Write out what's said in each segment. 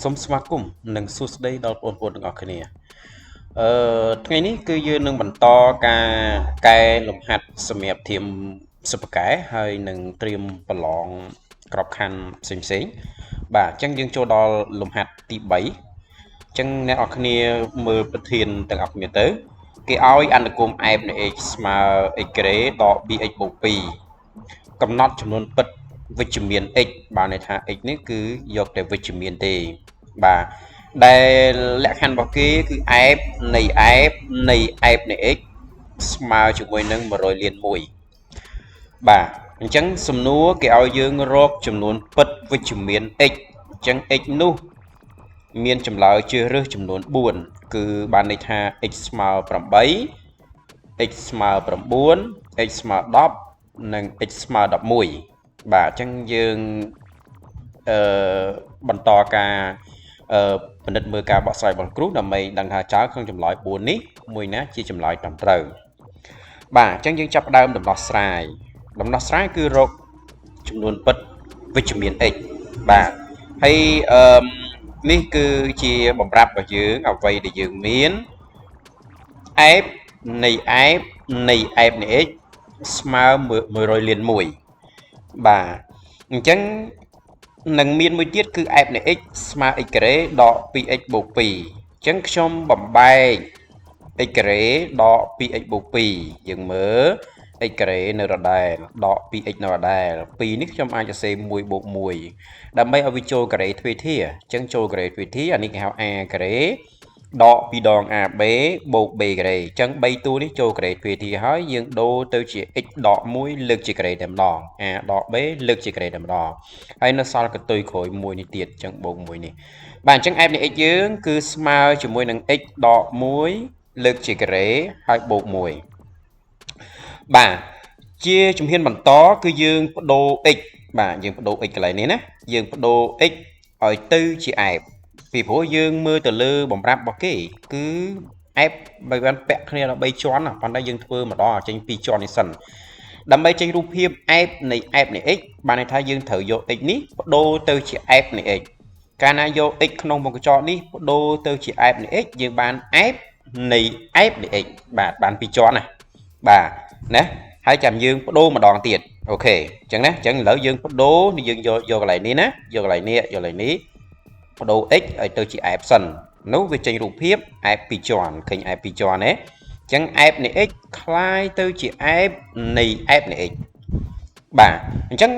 សូមស្វាគមន៍និងសួស្តីដល់បងប្អូនទាំងអស់គ្នាថ្ងៃនេះគឺយើងនឹងបន្តការកែលំហាត់សម្រាប់ធៀមសិប្បកែហើយនឹងត្រៀមប្រឡងក្របខ័ណ្ឌផ្សេងៗបាទអញ្ចឹងយើងចូលដល់លំហាត់ទី3អញ្ចឹងអ្នកនរគ្នាមើលប្រធានទាំងអស់គ្នាទៅគេឲ្យអនុគម f នៃ x ស្មើ x ក្រេដក bx បូក2កំណត់ចំនួនពិតវិជ្ជមាន x បានន័យថា x នេះគឺយកតែវិជ្ជមានទេបាទដែលលក្ខខណ្ឌរបស់គេគឺ f នៃ f នៃ f នៃ x ស្មើជាមួយនឹង100លាន1បាទអញ្ចឹងសំណួរគេឲ្យយើងរកចំនួនពិតវិជ្ជមាន x អញ្ចឹង x នោះមានចម្លើយជ្រើសរើសចំនួន4គឺបានន័យថា x ស្មើ8 x ស្មើ9 x ស្មើ10និង x ស្មើ11បាទអញ្ចឹងយើងបន្តការពិនិត្យមើលការបកស្រាយរបស់គ្រូដើម្បីដឹងថាចោលក្នុងចម្លើយ4នេះមួយណាជាចម្លើយត្រឹមត្រូវបាទអញ្ចឹងយើងចាប់ផ្ដើមដំណោះស្រាយគឺរកចំនួនពិតវិជ្ជមាន x បាទហើយនេះគឺជាបំរាប់របស់យើងអ្វីដែលយើងមាន f នៃ f នៃ f នៃ x ស្មើ100លាន1បាទអញ្ចឹងនឹងមានមួយទៀតគឺ f នៃ x ស្មើ x ក្រេដក 2x បូក2អញ្ចឹងខ្ញុំបំបែក x ក្រេដក 2x បូក2យើងមើល x ក្រេនៅដដែលដក 2x នៅដដែល2នេះខ្ញុំអាចសរសេរ1បូក1ដើម្បីឲ្យវាចូលការ៉េទ្វេធាអញ្ចឹងចូលការ៉េទ្វេធាអានេះគេហៅ a ការ៉េដក2ដង ab បូក b ការ៉េអញ្ចឹង3តួនេះចូលការ៉េទ្វេធាហើយយើងដូរទៅជា x ដក1លើកជាការ៉េតែម្ដង a ដក b លើកជាការ៉េតែម្ដងហើយនៅសល់កន្ទុយក្រោយ1នេះទៀតអញ្ចឹងបូក1នេះបាទអញ្ចឹង f នៃ x យើងគឺស្មើជាមួយនឹង x ដក1លើកជាការ៉េហើយបូក1បាទជាជំហានបន្តគឺយើងបដូរ x បាទយើងបដូរ x កន្លែងនេះណាយើងបដូរ x ឲ្យទៅជា f ពីព្រោះយើងមើលទៅលើបំរាប់របស់គេគឺ f បើបានពាក់គ្នាដល់3ជាន់ណាប៉ុន្តែយើងធ្វើម្ដងចេញ2ជាន់នេះសិនដើម្បីចេញរូបភាព f នៃ f នៃ x បានន័យថាយើងត្រូវយក x នេះបដូរទៅជា f នៃ x កាលណាយក x ក្នុងវងកញ្ចក់នេះបដូរទៅជា f នៃ x យើងបាន f នៃ f នៃ x បាទបាន2ជាន់ណាបាទណាហើយចាំយើងបដូរម្ដងទៀតអូខេអញ្ចឹងណាអញ្ចឹងឥឡូវយើងបដូរយើងយកកន្លែងនេះណាយកកន្លែងនេះបដូរ x ឲ្យទៅជា f សិននោះវាចេញរូបភាព f 2ជាន់ឃើញ f 2ជាន់ទេអញ្ចឹង f នៃ x คล้ายទៅជា f នៃ f នៃ x បាទអញ្ចឹង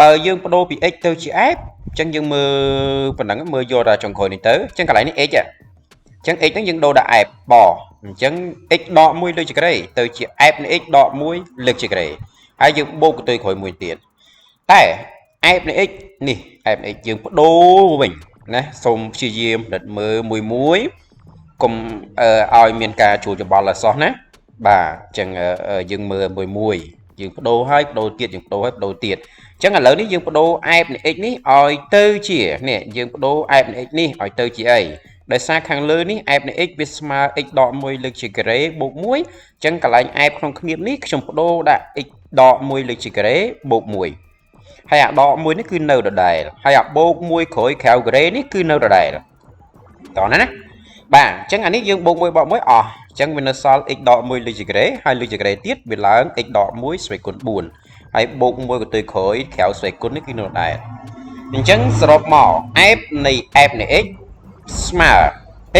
បើយើងបដូរពី x ទៅជា f អញ្ចឹងយើងមើលប៉ុណ្ណឹងមើលយកដល់ចុងក្រោយនេះទៅអញ្ចឹងកន្លែងនេះ x អញ្ចឹង x ហ្នឹងយើងដូរដល់ f បអញ្ចឹង x ដក1លើកជាការ៉េទៅជា f នៃ x ដក1លើកជាការ៉េហើយយើងបូកកន្ទុយក្រោយមួយទៀតតែ f នៃ x នេះ f នៃ x យើងបដូរវិញណាសូមព្យាយាមពិនិត្យមើលមួយកុំឲ្យមានការជួលច្បល់ឲ្យសោះណាបាទអញ្ចឹងយើងមើលមួយយើងបដូរហើយបដូរទៀតយើងបដូរហើយបដូរទៀតអញ្ចឹងឥឡូវនេះយើងបដូរ f នៃ x នេះឲ្យទៅជានេះយើងបដូរ f នៃ x នេះឲ្យទៅជាអីដោយសារខាងលើនេះ f នៃ x វាស្មើ x ដក1លើកជាការ៉េបូក1អញ្ចឹងកន្លែង f ក្នុងគ្នៀបនេះខ្ញុំបដូរដាក់ x ដក1លើកជាការ៉េបូក1ហើយអាដក1នេះគឺនៅដដែលហើយអាបូក1ក្រោយក្រៅការ៉េនេះគឺនៅដដែលតោះណាបាទអញ្ចឹងអានេះយើងបូក1បូក1អស់អញ្ចឹងវានៅសល់ x ដក1លើកជាការ៉េហើយលើកជាការ៉េទៀតវាឡើង x ដក1ស្វេគុណ4ហើយបូក1កន្ទុយក្រោយក្រៅស្វេគុណនេះគឺនៅដដែលអញ្ចឹងសរុបមក f នៃ f នៃ x ស្មើ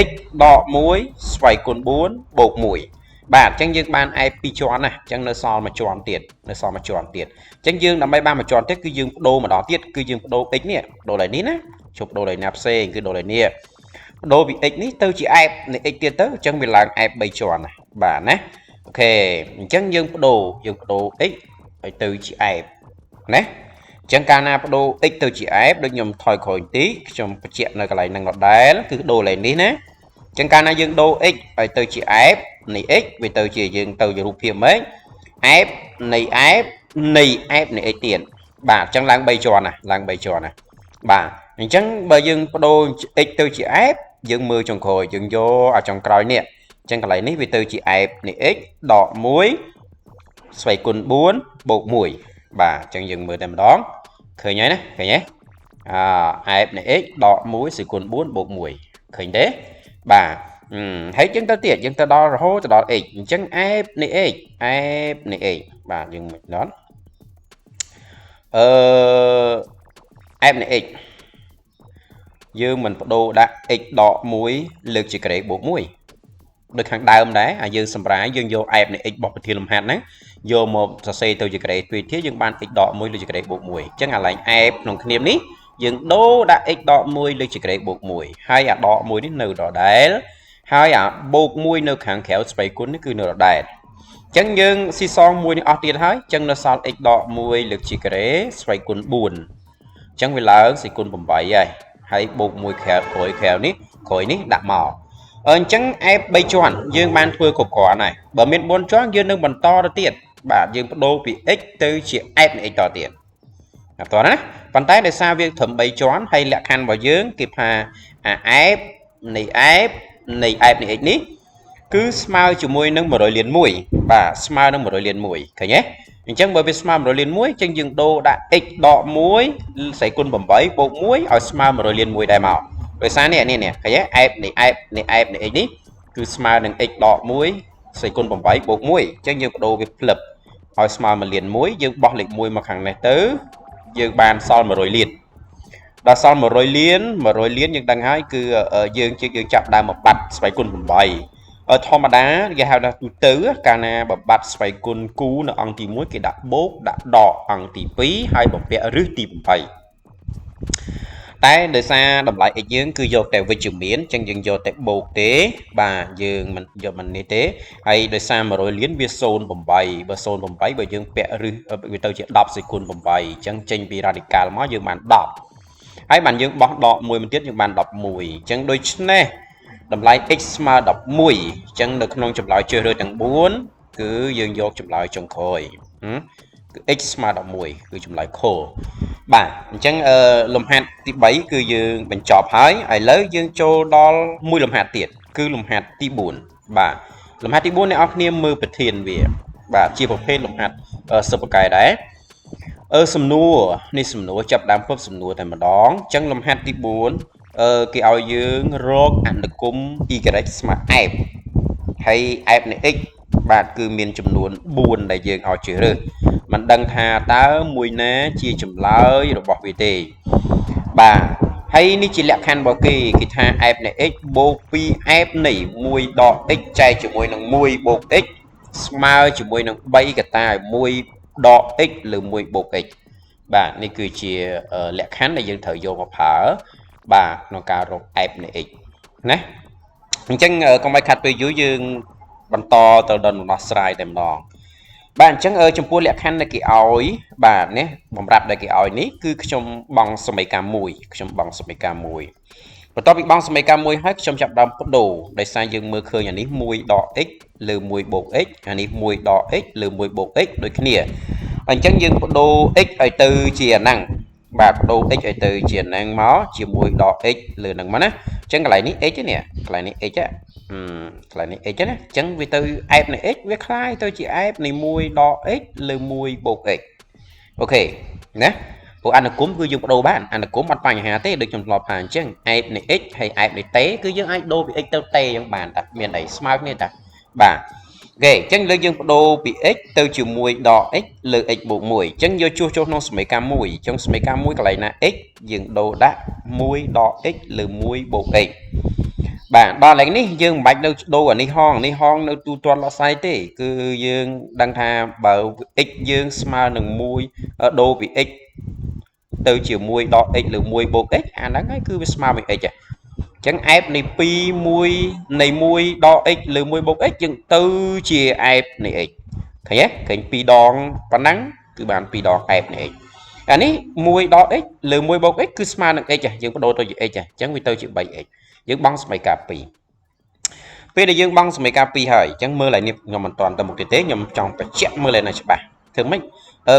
x ដក1ស្វេគុណ4បូក1បាទអញ្ចឹងយើងបាន f 2ជាន់ណាអញ្ចឹងនៅសល់មួយជាន់ទៀតអញ្ចឹងយើងដើម្បីបានមួយជាន់ទៀតគឺយើងបដូរម្ដងទៀតគឺយើងបដូរ x នេះបដូរឡើងនេះណាជប់បដូរឡើងណាផ្សេងគឺបដូរឡើងនេះបដូរពី x នេះទៅជា f នៃ x ទៀតទៅអញ្ចឹងវាឡើង f 3ជាន់ណាបាទណាអូខេអញ្ចឹងយើងបដូរ x ឲ្យទៅជា f ណាអញ្ចឹងកាលណាបដូរ x ទៅជា f ដូចខ្ញុំថយក្រោយបន្តិចខ្ញុំបញ្ជាក់នៅកន្លែងហ្នឹងដដែលគឺដូរឡើងនេះណាអញ្ចឹងកាលណាយើងដូរ x ឲ្យទៅជា f នៃ x វាទៅជាយើងទៅជារូបភាពម៉េច f នៃ f នៃ f នៃ x ទៀតបាទអញ្ចឹងឡើង3ជាន់ណាឡើង3ជាន់ណាបាទអញ្ចឹងបើយើងបដូរ x ទៅជា f យើងមើលចុងក្រោយយើងយកអាចុងក្រោយនេះអញ្ចឹងកន្លែងនេះវាទៅជា f នៃ x ដក1ស្វេគុណ4បូក1បាទអញ្ចឹងយើងមើលតែម្ដងឃើញហើយណាឃើញទេ f này x đọ muối sẽ cuốn 4 bột muối khởi thế bà thấy chúng ta tiệt chúng ta đo hô cho đo x chân f này x bà dừng mình đó f này x dương mình đồ đã x đọ muối lực chỉ cái bột muối được hàng đào đấy dương sầm rái dương vô f này x bọc thì làm hạt đấy vô một xe từ chỉ cái tùy thiết dương ban x đọ muối lực chỉ cái bột muối chẳng là lại f nông niệm ní dương đô đã x đọ muối lực chỉ cái bột muối hai đọ muối đến nửa đỏ đá hai bột muối nửa hàng khéo spray cuốn nó cứ nửa đá chẳng dương si son muối ở tiền hết chẳng nó sao x đọ muối lực chỉ cái spray cuốn buồn chẳng vì lớn sẽ cuốn bầm bậy vậy hay bột muối khéo ní khối ní đạm màu chẳng ép bay tròn dương ban thưa cục cỏ này bờ miền bốn choáng dương nâng bằng to ra tiền bà dương đô bị x từ chỉ ép này to tiền to đó bàn tay để sao việc thẩm bay tròn hay lẹ khăn vào dương kịp ép này x ní cứ smile chủ môi nâng một đội liền mũi và smile nâng một đội liền mũi thấy nhé chẳng bởi vì smile một đội liền mũi chân dương đô đã x đọ muối sẽ quân bầm bấy bộ muối ở smile một đội liền mũi đại màu rồi sáng nè cái nhé ép này ní cứ smile đừng x đọ muối xây côn bằng váy bột muối chứ như đồ việc flip hỏi smile mà liền muối dương bỏ lịch muối mà khẳng này tứ dương bàn son mà rồi liền đã son mà rồi liên nhưng đằng hai cứ ở dương chứ dương chạm đa một bạch xây côn bằng váy ở thò mà đá cái hào là tứ cả na bạch xây côn cú nó ăn thì muối cái đặt bốt đặt đỏ ăn thì phí hai bọc vẽ rước tìm phải tại đời xa đầm lại dương cứ vô tại với trường biến chân dương vô tại bột tế bà dương mình vô mình như thế hay đời xa mà rồi liên viết xôn bầm bày bởi dương vẽ rư vì tao chuyện đọc sự cuốn bầm bày chân tranh vì radical má dương bạn đọc hay bạn dương bó đọ mùi mình tiết nhưng bạn đọc mùi chân đôi nè đầm lại x mà đọc mùi chân được không chụp lại chưa rồi tầng 4 cứ dương vô chụp lại trong khôi x mà đọc mùi cứ chụp lại khô bà chẳng lùm hạt tí 7 cứ dương mình chọp hái ai lấy dương cho đó mùi lùm hạt tiệt cứ lùm hạt tí 4 bà lùm hạt tí 4 này ốc niêm mưa bật thiền về bà chia một phê lùm hạt sập cái đấy sầm nua chập đám phớp sầm nua thành mà đón chẳng lùm hạt tí 4 cái ao dương rốt ăn được cung y cái đấy mà ép hay ép này x bạn cứ miền chùm luôn buồn đại dương ao chữ rồi mình đăng hà tá mùi ná chia chùm lái rồi bỏ về tề bà hay ní chỉ lẹ khăn bảo kỳ cái tha ép này x bô pi ép này mùi đỏ x chay chỉ mùi nằng mùi bột x smile chỉ mùi nằng bay cái tai mùi đỏ x là mùi bột x bà ní cứ chỉ lẹ khăn này dương thời vô mà phở bà nó cao rồi ép này x nè chẳng con bài khát về dưới dương bắn to từ đần nó sai tầm đòn bạn chẳng trong pua lẹ khăn này cái ỏi bạn nhé bóng rạp đây cái ỏi ní cứ trong bằng số mấy ca mùi và to bị bằng số mấy ca mùi hết trong chập đầm bắt đầu để sai dương mưa khơi nhà ní mùi đỏ x lừ mùi bột x nhà ní mùi đỏ x lừ mùi bột x đôi cái nè anh chẳng dương bắt đầu x ở từ chìa năng và đồ x ở từ chìa năng máu chìa mùi đỏ x lừ năng mà á chẳng cái lại ní x nè cái lại ní x á lại này x á chẳng vì từ ép này x với khai tôi chỉ ép này mùi đỏ x lừ mùi bột x ok nè của anh là cúm cứ dùng đồ bạn anh là cúm mặt bằng hà tế được trong lọp hàng chứ ép này x hay ép này tế cứ dùng ai đô bị x tao tê trong bàn đặt miền đẩy smart nè ta bà ghê chẳng lấy dùng đồ bị x từ chiều mùi đỏ x lừ x bộ mùi chẳng vô chua cho nó mấy ca mùi trong mấy ca mùi cái này là x dùng đồ đã mùi đỏ x lừ mùi bột x bạn ba lấy ní dương bạch đâu đô ở ní hong đâu tu toàn là sai thế cứ dương đăng tha bảo x dương smart đừng mùi đô bị x từ chiều mùi đỏ x lừ mùi bột x đáng cái cứ smart bị x chẳng ép này pi mùi này mùi đỏ x lừ mùi bột x nhưng từ chiều ép này x thấy nhé cái pi đòn và nắng cứ bạn pi đòn ép này anh ấy mùi đỏ x lừ mùi bột x cứ smart được x nhưng có đôi tôi x chẳng vì tôi chịu 7 x dương băng mấy cà pi bây giờ dương băng mấy cà pi hỏi chẳng mơ lại niệm nhưng mình toàn tâm một cái tế nhưng trong phải chết mơ lại này chứ bà thường mấy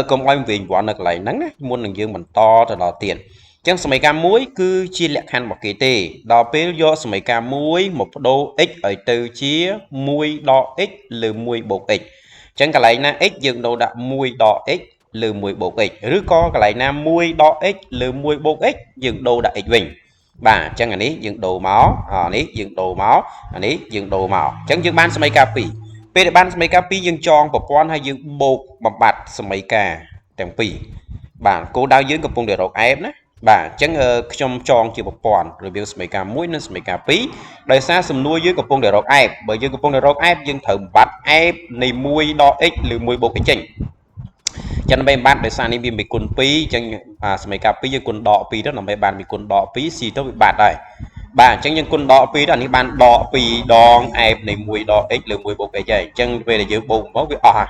công anh vì bọn được lại nắng muốn đừng dương mình to rồi đỏ tiền chẳng mấy cà muối cứ chia lẹ khăn một cái tế đỏ bế do mấy cà muối một đô x ở từ chia muối đỏ x lừ muối bột x chẳng cả lại na x dương đồ đã muối đỏ x លើ1 bột x ឬក៏កន្លែងណា1ដក x លើ1 bột x យើងដូរដាក់ x វិញបាទអញ្ចឹងអានេះយើងដូរមកអានេះយើងដូរមកអានេះយើងដូរមកអញ្ចឹងយើងបានសមីការ2ពេលដែលបានសមីការ2យើងចងប្រព័ន្ធហើយយើងបូកបំបត្តិសមីការទាំងពីរបាទគោលដៅយើងកំពុងតែរក f ណាបាទអញ្ចឹងខ្ញុំចងជាប្រព័ន្ធរវាងសមីការ1និងសមីការ2ដោយសារសំណួរយើងកំពុងតែរក f បើយើងកំពុងតែរក f យើងត្រូវបំបត្តិ f នៃ1ដក x ឬ1បូក x ចេញចឹងដើម្បីបំបត្តិដោយសារនេះវាមានគុណ2អញ្ចឹងសមីការ2យើងគុណដក2ទៅដើម្បីបានមានគុណដក2 c ទៅវាបាត់ហើយបាទអញ្ចឹងយើងគុណដក2ទៅអានេះបានដក2ដង f នៃ1ដក x លើ1បូក x ហើយអញ្ចឹងពេលដែលយើងបូកមកវាអស់ហើយ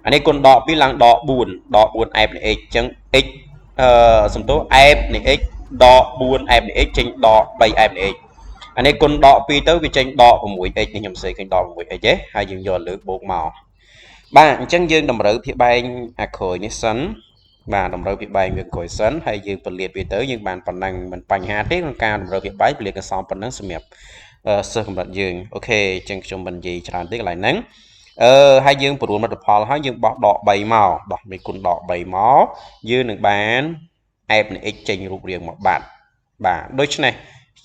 អានេះគុណដក2ឡើងដក4ដក4 f នៃ x អញ្ចឹង x សំទោស f នៃ x ដក4 f នៃ x ចេញដក3 f នៃ x អានេះគុណដក2ទៅវាចេញដក 6x នេះខ្ញុំសេឃើញដក 6x ទេហើយយើងយកលើបូកមកបាទអញ្ចឹងយើងតម្រូវភាគបែងអាក្រួយនេះសិនបាទតម្រូវភាគបែងវាក្រួយសិនហើយយើងពលាតវាទៅយើងបានប៉ុណ្ណឹងមិនបញ្ហាទេក្នុងការតម្រូវភាគបែងពលាតកន្សោមប៉ុណ្ណឹងសម្រាប់សិស្សកម្រិតយើងអូខេអញ្ចឹងខ្ញុំមិននិយាយច្រើនទេកន្លែងហ្នឹងហើយយើងប្រួលមិត្តផលហើយយើងបោះដក3មកដោះមេគុណដក3មកយើងនឹងបាន f នៃ x ចេញរូបរាងមកបាទដូច្នេះ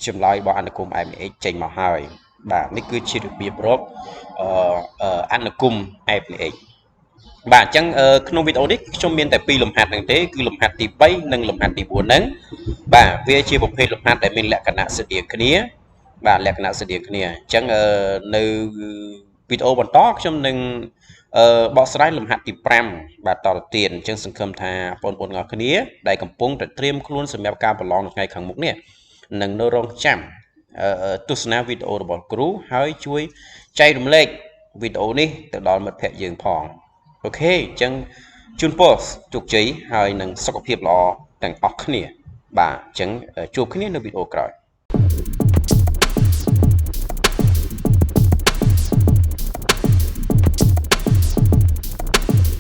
ចម្លើយរបស់អនុគម f នៃ x ចេញមកហើយបាទនេះគឺជារបៀបរកអនុគម f នៃ x បាទអញ្ចឹងក្នុងវីដេអូនេះខ្ញុំមានតែ2លំហាត់ហ្នឹងទេគឺលំហាត់ទី3និងលំហាត់ទី4ហ្នឹងបាទវាជាប្រភេទលំហាត់ដែលមានលក្ខណៈស្រដៀងគ្នាបាទលក្ខណៈស្រដៀងគ្នាអញ្ចឹងនៅវីដេអូបន្តខ្ញុំនឹងបកស្រាយលំហាត់ទី5បាទតទៅទៀតអញ្ចឹងសង្ឃឹមថាបងប្អូនទាំងអស់គ្នាដែលកំពុងតែត្រៀមខ្លួនសម្រាប់ការប្រឡងនៅថ្ងៃខាងមុខនេះនឹងនៅរងចាំទស្សនាវីដេអូរបស់គ្រូហើយជួយចែករំលែកវីដេអូនេះទៅដល់មិត្តភ័ក្តិយើងផងអូខេអញ្ចឹងជូនពរជោគជ័យហើយនឹងសុខភាពល្អទាំងអស់គ្នាបាទអញ្ចឹងជួបគ្នានៅវីដេអូក្រោយ